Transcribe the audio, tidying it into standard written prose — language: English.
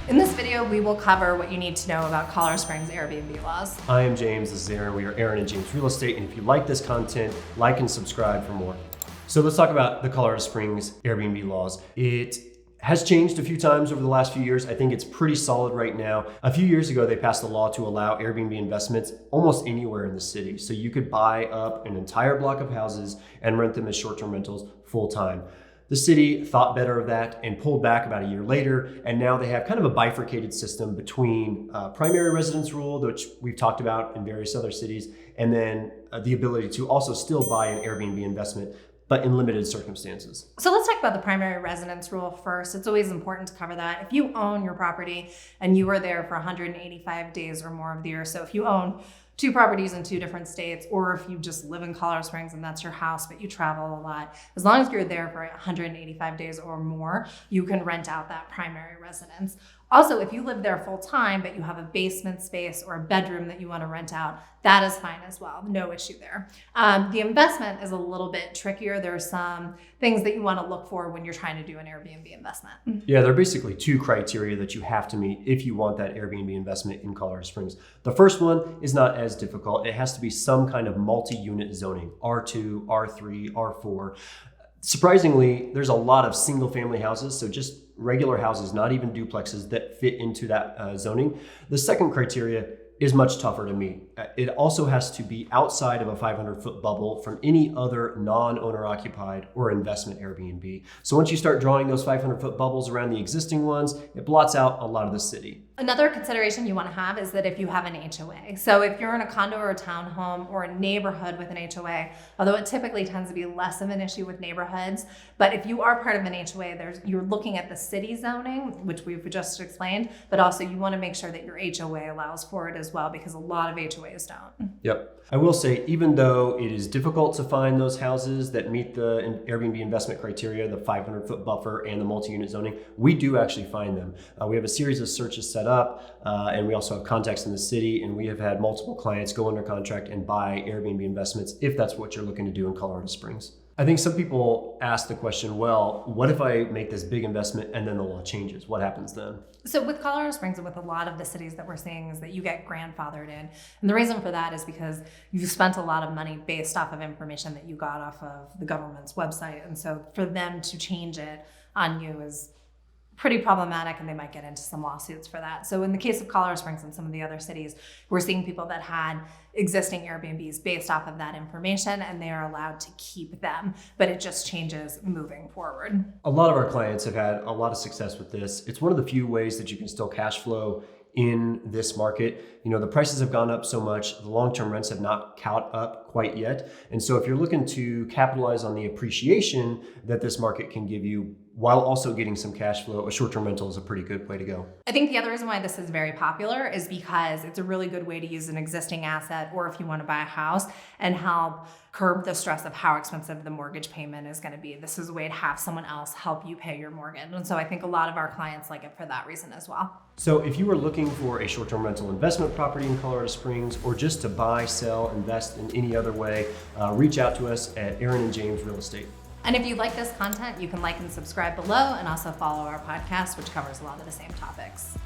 In this video, we will cover what you need to know about Colorado Springs Airbnb laws. I am James, this is Aaron. We are Aaron and James Real Estate, and if you like this content, like and subscribe for more. So let's talk about the Colorado Springs Airbnb laws. It has changed a few times over the last few years. I think it's pretty solid right now. A few years ago, they passed a law to allow Airbnb investments almost anywhere in the city. So you could buy up an entire block of houses and rent them as short-term rentals full time. The city thought better of that and pulled back about a year later, and now they have kind of a bifurcated system between primary residence rule, which we've talked about in various other cities, and then the ability to also still buy an Airbnb investment, but in limited circumstances. So let's talk about the primary residence rule first. It's always important to cover that. If you own your property and you are there for 185 days or more of the year, so if you own 2 properties in 2 different states, or if you just live in Colorado Springs and that's your house, but you travel a lot, as long as you're there for 185 days or more, you can rent out that primary residence. Also, if you live there full time, but you have a basement space or a bedroom that you want to rent out, that is fine as well. No issue there. The investment is a little bit trickier. There are some things that you want to look for when you're trying to do an Airbnb investment. Yeah, there are basically 2 criteria that you have to meet if you want that Airbnb investment in Colorado Springs. The first one is not as difficult. It has to be some kind of multi-unit zoning, R2, R3, R4. Surprisingly, there's a lot of single family houses, so just regular houses, not even duplexes, that fit into that zoning. The second criteria is much tougher to meet. It also has to be outside of a 500-foot bubble from any other non-owner occupied or investment Airbnb. So once you start drawing those 500-foot bubbles around the existing ones, it blots out a lot of the city. Another consideration you want to have is that if you have an HOA. So if you're in a condo or a townhome or a neighborhood with an HOA, although it typically tends to be less of an issue with neighborhoods, but if you are part of an HOA, you're looking at the city zoning, which we've just explained, but also you want to make sure that your HOA allows for it as well, because a lot of HOAs don't. Yep. I will say, even though it is difficult to find those houses that meet the Airbnb investment criteria, the 500-foot buffer and the multi-unit zoning, we do actually find them. We have a series of searches set up, and we also have contacts in the city, and we have had multiple clients go under contract and buy Airbnb investments if that's what you're looking to do in Colorado Springs. I think some people ask the question, well, what if I make this big investment and then the law changes? What happens then? So with Colorado Springs and with a lot of the cities that we're seeing is that you get grandfathered in. And the reason for that is because you've spent a lot of money based off of information that you got off of the government's website. And so for them to change it on you is pretty problematic, and they might get into some lawsuits for that. So in the case of Colorado Springs and some of the other cities, we're seeing people that had existing Airbnbs based off of that information, and they are allowed to keep them, but it just changes moving forward. A lot of our clients have had a lot of success with this. It's one of the few ways that you can still cash flow in this market. You know, the prices have gone up so much, the long-term rents have not caught up quite yet. And so if you're looking to capitalize on the appreciation that this market can give you while also getting some cash flow, a short-term rental is a pretty good way to go. I think the other reason why this is very popular is because it's a really good way to use an existing asset, or if you want to buy a house, and help curb the stress of how expensive the mortgage payment is going to be. This is a way to have someone else help you pay your mortgage. And so I think a lot of our clients like it for that reason as well. So if you are looking for a short-term rental investment property in Colorado Springs, or just to buy, sell, invest in any other way, reach out to us at Aaron and James Real Estate. And if you like this content, you can like and subscribe below, and also follow our podcast, which covers a lot of the same topics.